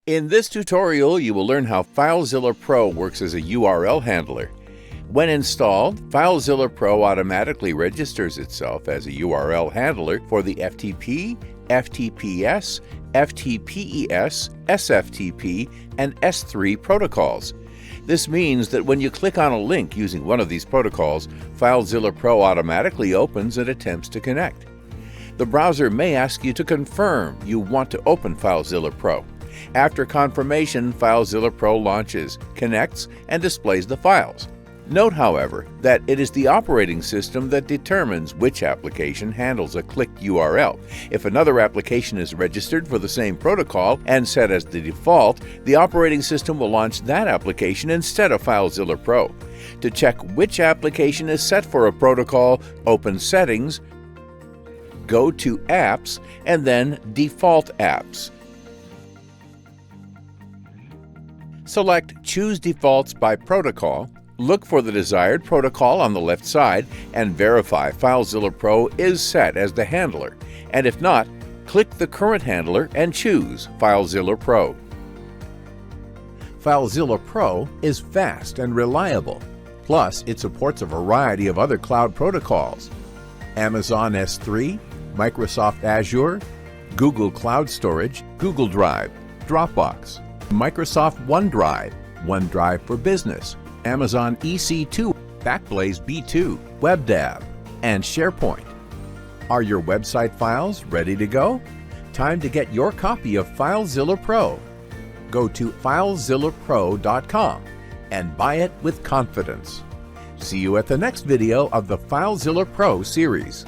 In this tutorial, you will learn how FileZilla Pro works as a URL handler. When installed, FileZilla Pro automatically registers itself as a URL handler for the FTP, FTPS, FTPES, SFTP, and S3 protocols. This means that when you click on a link using one of these protocols, FileZilla Pro automatically opens and attempts to connect. The browser may ask you to confirm you want to open FileZilla Pro. After confirmation, FileZilla Pro launches, connects, and displays the files. Note, however, that it is the operating system that determines which application handles a clicked URL. If another application is registered for the same protocol and set as the default, the operating system will launch that application instead of FileZilla Pro. To check which application is set for a protocol, open Settings, go to Apps, and then Default Apps. Select Choose Defaults by Protocol, look for the desired protocol on the left side, and verify FileZilla Pro is set as the handler, and if not, click the current handler and choose FileZilla Pro. FileZilla Pro is fast and reliable, plus it supports a variety of other cloud protocols: Amazon S3, Microsoft Azure, Google Cloud Storage, Google Drive, Dropbox, Microsoft OneDrive, OneDrive for Business, Amazon EC2, Backblaze B2, WebDAV, and SharePoint. Are your website files ready to go? Time to get your copy of FileZilla Pro. Go to FileZillaPro.com and buy it with confidence. See you at the next video of the FileZilla Pro series.